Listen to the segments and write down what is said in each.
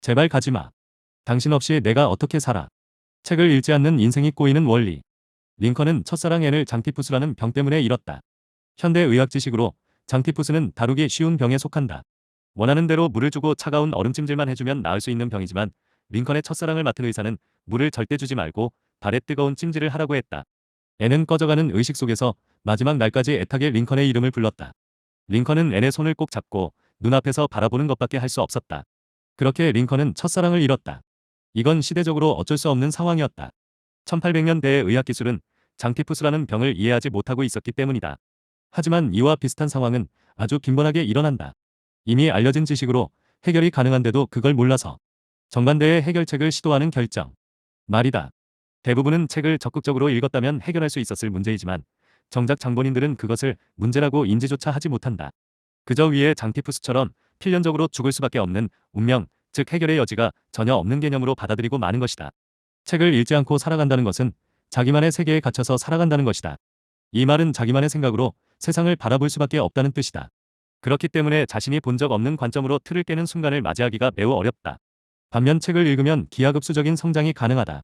제발 가지마. 당신 없이 내가 어떻게 살아. 책을 읽지 않는 인생이 꼬이는 원리. 링컨은 첫사랑 앤을 장티푸스라는 병 때문에 잃었다. 현대 의학 지식으로 장티푸스는 다루기 쉬운 병에 속한다. 원하는 대로 물을 주고 차가운 얼음찜질만 해주면 나을 수 있는 병이지만 링컨의 첫사랑을 맡은 의사는 물을 절대 주지 말고 발에 뜨거운 찜질을 하라고 했다. 앤은 꺼져가는 의식 속에서 마지막 날까지 애타게 링컨의 이름을 불렀다. 링컨은 앤의 손을 꼭 잡고 눈앞에서 바라보는 것밖에 할 수 없었다. 그렇게 링컨은 첫사랑을 잃었다. 이건 시대적으로 어쩔 수 없는 상황이었다. 1800년대의 의학기술은 장티푸스라는 병을 이해하지 못하고 있었기 때문이다. 하지만 이와 비슷한 상황은 아주 빈번하게 일어난다. 이미 알려진 지식으로 해결이 가능한데도 그걸 몰라서 정반대의 해결책을 시도하는 결정. 말이다. 대부분은 책을 적극적으로 읽었다면 해결할 수 있었을 문제이지만 정작 장본인들은 그것을 문제라고 인지조차 하지 못한다. 그저 위에 장티푸스처럼 필연적으로 죽을 수밖에 없는 운명, 즉 해결의 여지가 전혀 없는 개념으로 받아들이고 마는 것이다. 책을 읽지 않고 살아간다는 것은 자기만의 세계에 갇혀서 살아간다는 것이다. 이 말은 자기만의 생각으로 세상을 바라볼 수밖에 없다는 뜻이다. 그렇기 때문에 자신이 본 적 없는 관점으로 틀을 깨는 순간을 맞이하기가 매우 어렵다. 반면 책을 읽으면 기하급수적인 성장이 가능하다.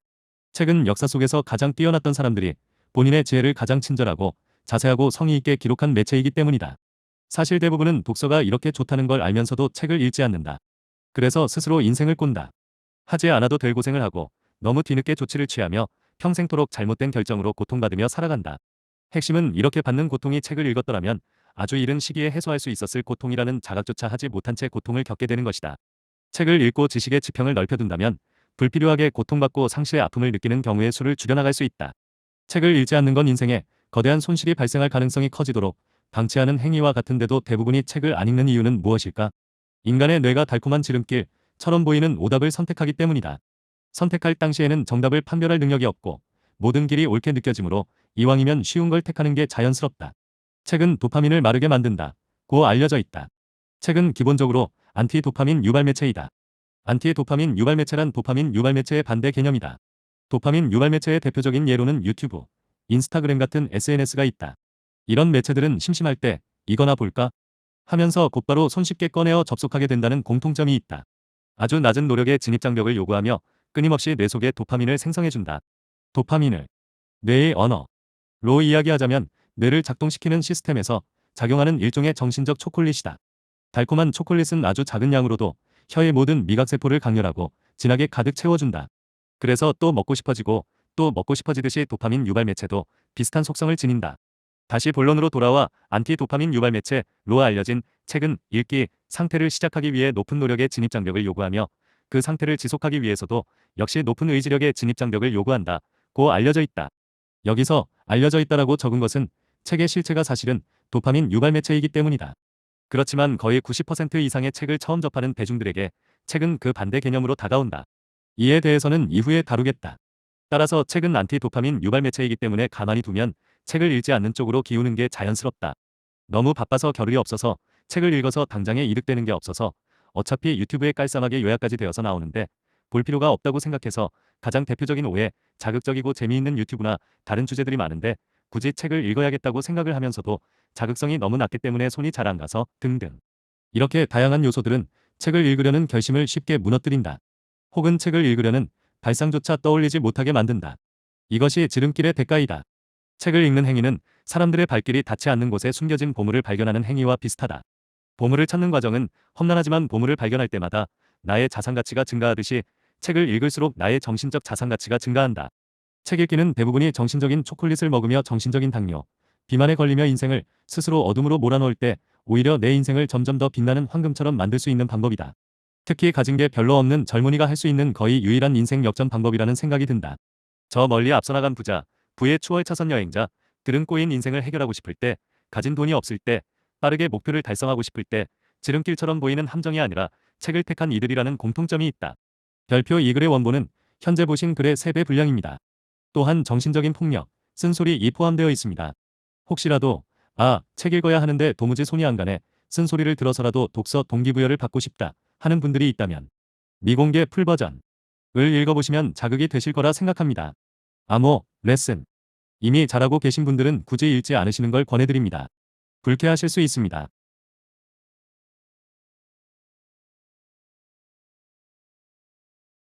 책은 역사 속에서 가장 뛰어났던 사람들이 본인의 지혜를 가장 친절하고 자세하고 성의 있게 기록한 매체이기 때문이다. 사실 대부분은 독서가 이렇게 좋다는 걸 알면서도 책을 읽지 않는다. 그래서 스스로 인생을 꼰다. 하지 않아도 될 고생을 하고 너무 뒤늦게 조치를 취하며 평생토록 잘못된 결정으로 고통받으며 살아간다. 핵심은 이렇게 받는 고통이 책을 읽었더라면 아주 이른 시기에 해소할 수 있었을 고통이라는 자각조차 하지 못한 채 고통을 겪게 되는 것이다. 책을 읽고 지식의 지평을 넓혀둔다면 불필요하게 고통받고 상실의 아픔을 느끼는 경우의 수를 줄여나갈 수 있다. 책을 읽지 않는 건 인생에 거대한 손실이 발생할 가능성이 커지도록 방치하는 행위와 같은데도 대부분이 책을 안 읽는 이유는 무엇일까? 인간의 뇌가 달콤한 지름길처럼 보이는 오답을 선택하기 때문이다. 선택할 당시에는 정답을 판별할 능력이 없고 모든 길이 옳게 느껴지므로 이왕이면 쉬운 걸 택하는 게 자연스럽다. 책은 도파민을 마르게 만든다 고 알려져 있다. 책은 기본적으로 안티도파민 유발 매체이다. 안티도파민 유발 매체란 도파민 유발 매체의 반대 개념이다. 도파민 유발 매체의 대표적인 예로는 유튜브, 인스타그램 같은 SNS가 있다. 이런 매체들은 심심할 때 이거나 볼까 하면서 곧바로 손쉽게 꺼내어 접속하게 된다는 공통점이 있다. 아주 낮은 노력의 진입장벽을 요구하며 끊임없이 뇌 속에 도파민을 생성해준다. 도파민을 뇌의 언어로 이야기하자면 뇌를 작동시키는 시스템에서 작용하는 일종의 정신적 초콜릿이다. 달콤한 초콜릿은 아주 작은 양으로도 혀의 모든 미각세포를 강렬하고 진하게 가득 채워준다. 그래서 또 먹고 싶어지고 또 먹고 싶어지듯이 도파민 유발 매체도 비슷한 속성을 지닌다. 다시 본론으로 돌아와 안티도파민 유발 매체로 알려진 책은 읽기 상태를 시작하기 위해 높은 노력의 진입장벽을 요구하며 그 상태를 지속하기 위해서도 역시 높은 의지력의 진입장벽을 요구한다 고 알려져 있다. 여기서 알려져 있다라고 적은 것은 책의 실체가 사실은 도파민 유발 매체이기 때문이다. 그렇지만 거의 90% 이상의 책을 처음 접하는 대중들에게 책은 그 반대 개념으로 다가온다. 이에 대해서는 이후에 다루겠다. 따라서 책은 안티도파민 유발 매체이기 때문에 가만히 두면 책을 읽지 않는 쪽으로 기우는 게 자연스럽다. 너무 바빠서 겨를이 없어서 책을 읽어서 당장에 이득되는 게 없어서 어차피 유튜브에 깔쌈하게 요약까지 되어서 나오는데 볼 필요가 없다고 생각해서 가장 대표적인 오해, 자극적이고 재미있는 유튜브나 다른 주제들이 많은데 굳이 책을 읽어야겠다고 생각을 하면서도 자극성이 너무 낮기 때문에 손이 잘 안 가서 등등. 이렇게 다양한 요소들은 책을 읽으려는 결심을 쉽게 무너뜨린다. 혹은 책을 읽으려는 발상조차 떠올리지 못하게 만든다. 이것이 지름길의 대가이다. 책을 읽는 행위는 사람들의 발길이 닿지 않는 곳에 숨겨진 보물을 발견하는 행위와 비슷하다. 보물을 찾는 과정은 험난하지만 보물을 발견할 때마다 나의 자산가치가 증가하듯이 책을 읽을수록 나의 정신적 자산가치가 증가한다. 책 읽기는 대부분이 정신적인 초콜릿을 먹으며 정신적인 당뇨, 비만에 걸리며 인생을 스스로 어둠으로 몰아넣을 때 오히려 내 인생을 점점 더 빛나는 황금처럼 만들 수 있는 방법이다. 특히 가진 게 별로 없는 젊은이가 할 수 있는 거의 유일한 인생 역전 방법이라는 생각이 든다. 저 멀리 앞서 나간 부자, 부의 추월차선 여행자, 들은 꼬인 인생을 해결하고 싶을 때, 가진 돈이 없을 때, 빠르게 목표를 달성하고 싶을 때, 지름길처럼 보이는 함정이 아니라 책을 택한 이들이라는 공통점이 있다. 별표 이 글의 원본은 현재 보신 글의 3배 분량입니다. 또한 정신적인 폭력, 쓴소리 이 포함되어 있습니다. 혹시라도 책 읽어야 하는데 도무지 손이 안 가네, 쓴소리를 들어서라도 독서 동기부여를 받고 싶다 하는 분들이 있다면 미공개 풀버전을 읽어보시면 자극이 되실 거라 생각합니다. 암호, 레슨. 이미 잘하고 계신 분들은 굳이 읽지 않으시는 걸 권해드립니다. 불쾌하실 수 있습니다.